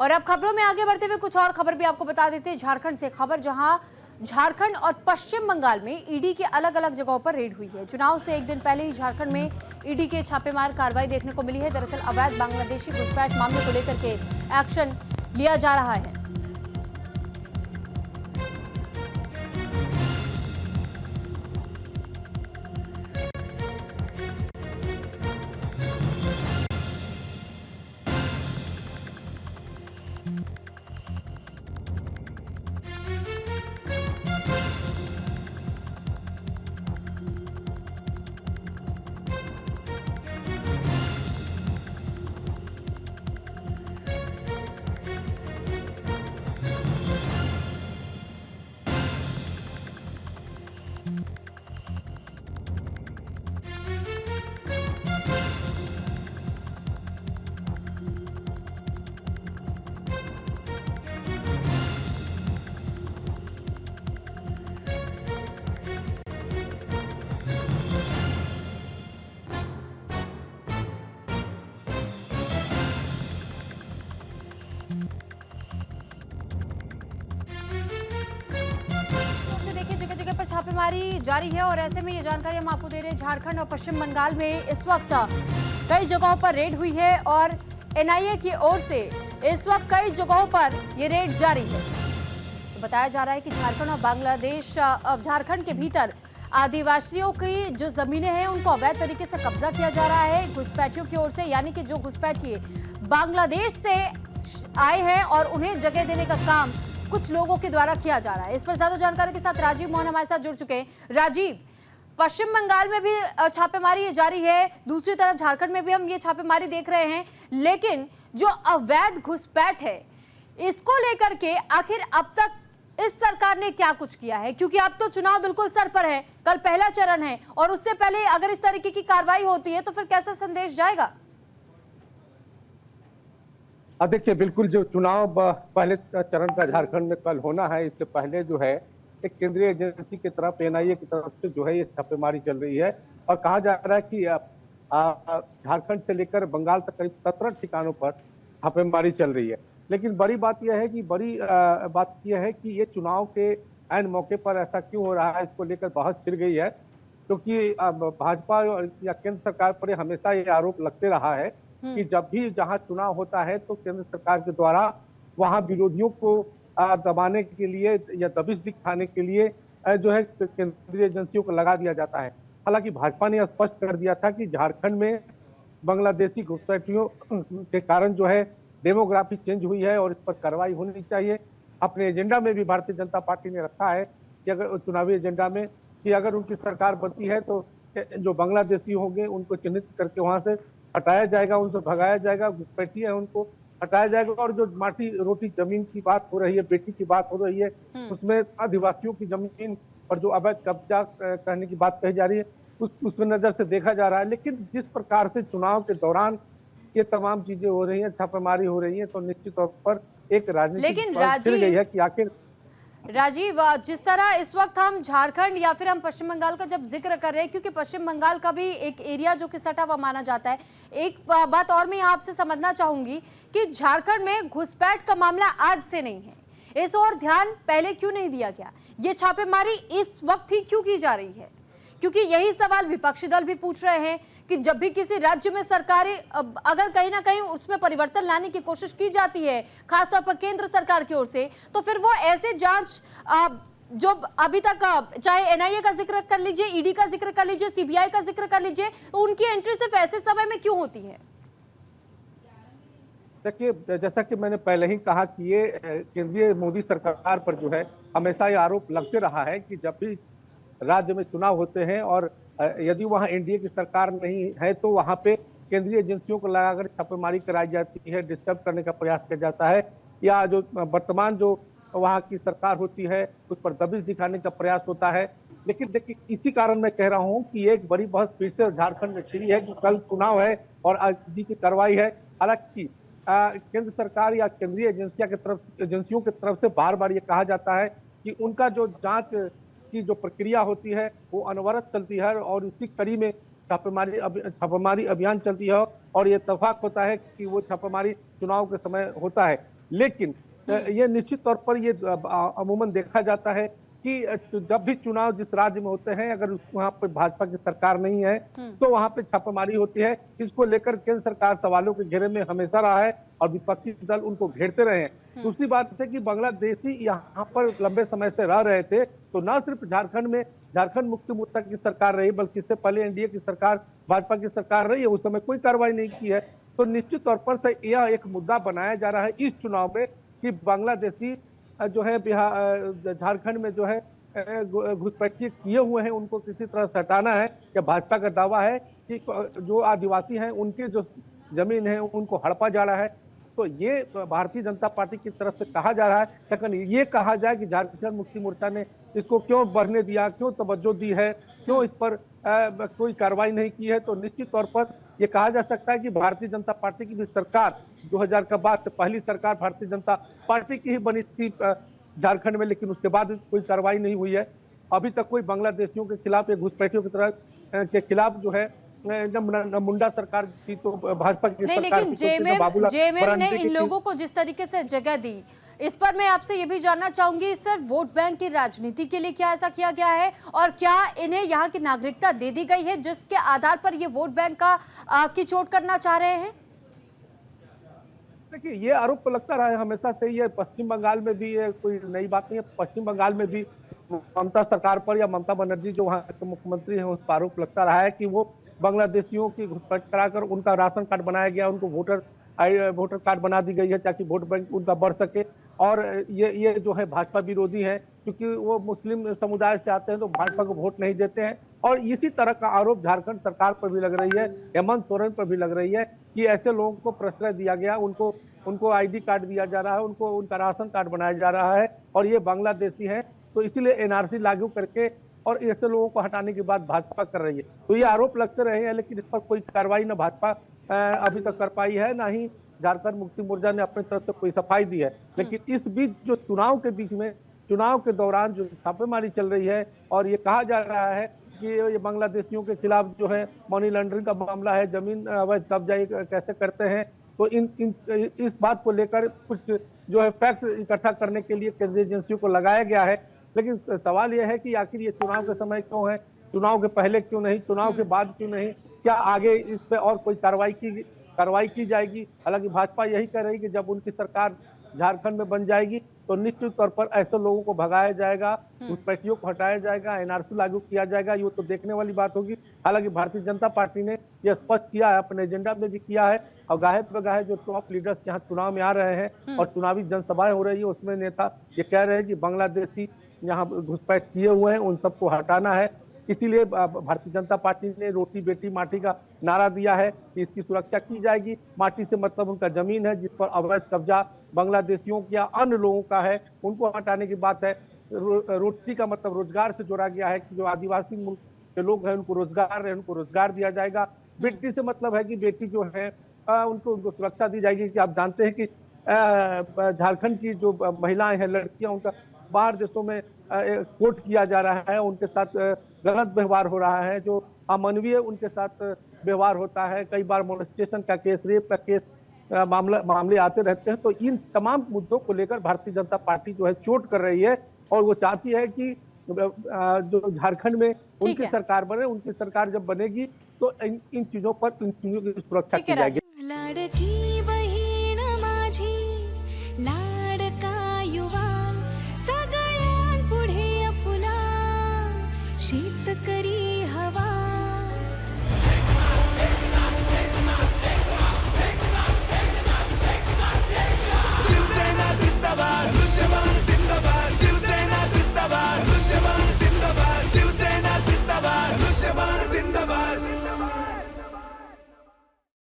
और अब खबरों में आगे बढ़ते हुए कुछ और खबर भी आपको बता देते हैं। झारखंड से खबर, जहां झारखंड और पश्चिम बंगाल में ईडी के अलग अलग जगहों पर रेड हुई है। चुनाव से एक दिन पहले ही झारखंड में ईडी के छापेमार कार्रवाई देखने को मिली है। दरअसल अवैध बांग्लादेशी घुसपैठ मामले को लेकर के एक्शन लिया जा रहा है। छापेमारी जारी है और ऐसे में ये जानकारी हम आपको दे रहे हैं, झारखंड और पश्चिम बंगाल में इस वक्त कई जगहों पर रेड हुई है और एनआईए की ओर से इस वक्त कई जगहों पर ये रेड जारी है। तो बताया जा रहा है कि झारखंड और बांग्लादेश, झारखंड के भीतर आदिवासियों की जो जमीनें हैं उनको अवैध तरीके से कब्जा किया जा रहा है घुसपैठियों की ओर से, यानी कि जो घुसपैठी बांग्लादेश से आए हैं और उन्हें जगह देने का काम कुछ लोगों के द्वारा किया जा रहा है। इस पर ज्यादा जानकारी के साथ राजीव मोहन हमारे साथ जुड़ चुके हैं। राजीव, पश्चिम बंगाल में भी छापेमारी जारी है, दूसरी तरफ झारखंड में भी हम ये छापेमारी देख रहे हैं, लेकिन जो अवैध घुसपैठ है इसको लेकर के आखिर अब तक इस सरकार ने क्या कुछ किया है? क्योंकि अब तो चुनाव बिल्कुल सर पर है, कल पहला चरण है और उससे पहले अगर इस तरीके की कार्रवाई होती है तो फिर कैसा संदेश जाएगा? देखिए, बिल्कुल जो चुनाव पहले चरण का झारखंड में कल होना है, इससे पहले जो है एक केंद्रीय एजेंसी की तरफ, एनआईए की तरफ से जो है ये छापेमारी चल रही है और कहा जा रहा है कि झारखंड से लेकर बंगाल तक करीब 17 ठिकानों पर छापेमारी चल रही है। लेकिन बड़ी बात यह है कि ये चुनाव के ऐन मौके पर ऐसा क्यों हो रहा है, इसको लेकर बहस छिड़ गई है। क्योंकि भाजपा या केंद्र सरकार पर हमेशा ये आरोप लगते रहा है कि जब भी जहां चुनाव होता है तो केंद्र सरकार के द्वारा वहां विरोधियों को दबाने के लिए या दबिश दिखाने के लिए जो है केंद्रीय एजेंसियों को लगा दिया जाता है। हालांकि भाजपा ने स्पष्ट कर दिया था कि झारखंड में बांग्लादेशी घुसपैठियों के कारण जो है डेमोग्राफी चेंज हुई है और इस पर कार्रवाई होनी चाहिए। अपने एजेंडा में भी भारतीय जनता पार्टी ने रखा है कि अगर चुनावी एजेंडा में कि अगर उनकी सरकार बनती है तो जो बांग्लादेशी होंगे उनको चिन्हित करके वहां से हटाया जाएगा, उनसे भगाया जाएगा, घुसपैठी है उनको हटाया जाएगा। और जो माटी रोटी जमीन की बात हो रही है, बेटी की बात हो रही है, उसमें आदिवासियों की जमीन पर जो अवैध कब्जा करने की बात कही जा रही है उसमें नजर से देखा जा रहा है। लेकिन जिस प्रकार से चुनाव के दौरान ये तमाम चीजें हो रही है, छापेमारी हो रही है, तो निश्चित तौर पर एक राजनीतिक छिड़ गई है कि आखिर राजीव, जिस तरह इस वक्त हम झारखंड या फिर हम पश्चिम बंगाल का जब जिक्र कर रहे हैं, क्योंकि पश्चिम बंगाल का भी एक एरिया जो कि सटा हुआ माना जाता है, एक बात और मैं आपसे समझना चाहूंगी कि झारखंड में घुसपैठ का मामला आज से नहीं है, इस ओर ध्यान पहले क्यों नहीं दिया गया? ये छापेमारी इस वक्त ही क्यों की जा रही है? क्योंकि यही सवाल विपक्षी दल भी पूछ रहे हैं कि जब भी किसी राज्य में सरकारें अगर कहीं ना कहीं उसमें परिवर्तन लाने की कोशिश की जाती है, खासतौर पर केंद्र सरकार की ओर से, तो फिर वो ऐसे जांच जो अभी तक चाहे एनआईए का जिक्र कर लीजिए, ईडी का जिक्र कर लीजिए, सीबीआई का जिक्र कर लीजिए, तो उनकी एंट्री सिर्फ ऐसे समय में क्यों होती है? देखिए, जैसा कि मैंने पहले ही कहा कि ये केंद्रीय मोदी सरकार पर जो है हमेशा ये आरोप लगते रहा है कि जब भी राज्य में चुनाव होते हैं और यदि वहां एनडीए की सरकार नहीं है तो वहां पे केंद्रीय एजेंसियों को लगाकर छापेमारी कराई जाती है, डिस्टर्ब करने का प्रयास किया जाता है, या जो वर्तमान जो वहां की सरकार होती है उस पर दबिश दिखाने का प्रयास होता है। लेकिन देखिए, इसी कारण मैं कह रहा हूं कि एक बड़ी बहस फिर से झारखंड में छिड़ी है कि कल चुनाव है और आज की कार्रवाई है। हालांकि केंद्र सरकार या केंद्रीय एजेंसियों की तरफ से बार बार ये कहा जाता है कि उनका जो जांच की जो प्रक्रिया होती है वो अनवरत चलती है और उसी कड़ी में छापेमारी अभियान चलती है और ये इत्तेफाक होता है कि वो छापेमारी चुनाव के समय होता है। लेकिन ये निश्चित तौर पर ये अमूमन देखा जाता है कि जब भी चुनाव जिस राज्य में होते हैं, अगर वहां पर भाजपा की सरकार नहीं है तो वहां पे छापेमारी होती है। इसको लेकर केंद्र सरकार सवालों के घेरे में हमेशा रहा है और विपक्षी दल उनको घेरते रहे हैं। दूसरी बात है कि बांग्लादेशी यहाँ पर लंबे समय से रह रहे थे, तो न सिर्फ झारखंड में झारखंड मुक्ति मोर्चा की सरकार रही, बल्कि इससे पहले एनडीए की सरकार, भाजपा की सरकार रही है, उस समय कोई कार्रवाई नहीं की है। तो निश्चित तौर पर से यह एक मुद्दा बनाया जा रहा है इस चुनाव में कि बांग्लादेशी जो है बिहार झारखंड में जो है घुसपैठी किए हुए हैं, उनको किसी तरह से हटाना है। क्या भाजपा का दावा है कि जो आदिवासी हैं उनकी जो जमीन है उनको हड़पा जा रहा है। तो ये भारतीय जनता पार्टी की तरफ से कहा जा रहा है, लेकिन ये कहा जाए कि झारखंड मुक्ति मोर्चा ने इसको क्यों बढ़ने दिया, क्यों तवज्जो दी है, क्यों इस पर कोई कार्रवाई नहीं की है, तो निश्चित तौर पर ये कहा जा सकता है कि भारतीय जनता पार्टी की भी सरकार 2000 का बाद से पहली सरकार भारतीय जनता पार्टी की ही बनी थी झारखंड में, लेकिन उसके बाद कोई कार्रवाई नहीं हुई है। अभी तक कोई बांग्लादेशियों के खिलाफ या घुसपैठियों की तरह के खिलाफ जो है जब मुंडा सरकार थी तो भाजपा की नहीं, सरकार लेकिन जेएमएम ने इन लोगों को जिस तरीके से जगह दी, इस पर मैं आपसे ये भी जानना चाहूंगी सर, वोट बैंक की राजनीति के लिए क्या ऐसा किया गया है और क्या इन्हें यहाँ की नागरिकता दे दी गई है जिसके आधार पर ये वोट बैंक का की चोट करना चाह रहे हैं? देखिए, ये आरोप तो लगता रहा है हमेशा से। ये पश्चिम बंगाल में भी ये कोई नई बात नहीं है। पश्चिम बंगाल में भी ममता सरकार पर या ममता बनर्जी जो वहाँ के मुख्यमंत्री हैं उस पर आरोप लगता रहा है कि वो बांग्लादेशियों की घुसपैठ कराकर उनका राशन कार्ड बनाया गया, उनको वोटर कार्ड बना दी गई है ताकि वोट बैंक उनका बढ़ सके। और ये जो है भाजपा विरोधी है, क्योंकि वो मुस्लिम समुदाय से आते हैं तो भाजपा को वोट नहीं देते हैं। और इसी तरह का आरोप झारखंड सरकार पर भी लग रही है, हेमंत सोरेन पर भी लग रही है कि ऐसे लोगों को प्रश्रय दिया गया, उनको आईडी कार्ड दिया जा रहा है, उनको उनका राशन कार्ड बनाया जा रहा है और ये बांग्लादेशी है, तो इसीलिए एनआरसी लागू करके और ऐसे लोगों को हटाने की बात भाजपा कर रही है। तो ये आरोप लगते रहे हैं, लेकिन इस पर कोई कार्रवाई न भाजपा अभी तक कर पाई है, ना ही झारखंड मुक्ति मोर्चा ने अपनी तरफ से कोई सफाई दी है। लेकिन इस बीच जो चुनाव के बीच में, चुनाव के दौरान जो छापेमारी चल रही है और ये कहा जा रहा है कि ये बांग्लादेशियों के खिलाफ जो है मनी लॉन्ड्रिंग का मामला है, जमीन अवैध कब्जा कैसे करते हैं, तो इस बात को लेकर कुछ जो है फैक्ट इकट्ठा करने के लिए केंद्रीय एजेंसियों को लगाया गया है। लेकिन सवाल यह है कि आखिर ये चुनाव के समय क्यों है, चुनाव के पहले क्यों नहीं, चुनाव के बाद क्यों नहीं, क्या आगे इस पे और कोई कार्रवाई की जाएगी? हालांकि भाजपा यही कह रही है कि जब उनकी सरकार झारखंड में बन जाएगी तो निश्चित तौर पर ऐसे लोगों को भगाया जाएगा, घुसपैठियों को हटाया जाएगा, एनआरसी लागू किया जाएगा। ये तो देखने वाली बात होगी। हालांकि भारतीय जनता पार्टी ने यह स्पष्ट किया है, अपने एजेंडा में भी किया है और गाहे बगाहे जो टॉप लीडर्स यहाँ चुनाव में आ रहे हैं और चुनावी जनसभाएं हो रही है, उसमें नेता ये कह रहे हैं कि बांग्लादेशी यहाँ घुसपैठ किए हुए हैं, उन सबको हटाना है। इसीलिए भारतीय जनता पार्टी ने रोटी बेटी माटी का नारा दिया है कि इसकी सुरक्षा की जाएगी। माटी से मतलब उनका जमीन है जिस पर अवैध कब्जा बांग्लादेशियों या अन्य लोगों का है, उनको हटाने की बात है। रोटी का मतलब रोजगार से जोड़ा गया है कि जो आदिवासी मुल्क के लोग हैं उनको रोजगार दिया जाएगा। बेटी से मतलब है कि बेटी जो है उनको सुरक्षा दी जाएगी। कि आप जानते हैं कि झारखंड की जो महिलाएं हैं, लड़कियां, उनका बाहर देशों में एक्सपोर्ट किया जा रहा है, उनके साथ गलत व्यवहार हो रहा है, जो अमानवीय उनके साथ व्यवहार होता है। कई बार मोलेस्टेशन का केस, रेप का केस मामले आते रहते हैं। तो इन तमाम मुद्दों को लेकर भारतीय जनता पार्टी जो है चोट कर रही है और वो चाहती है कि जो झारखंड में उनकी सरकार बने, उनकी सरकार जब बनेगी तो इन चीजों की सुरक्षा की जाएगी।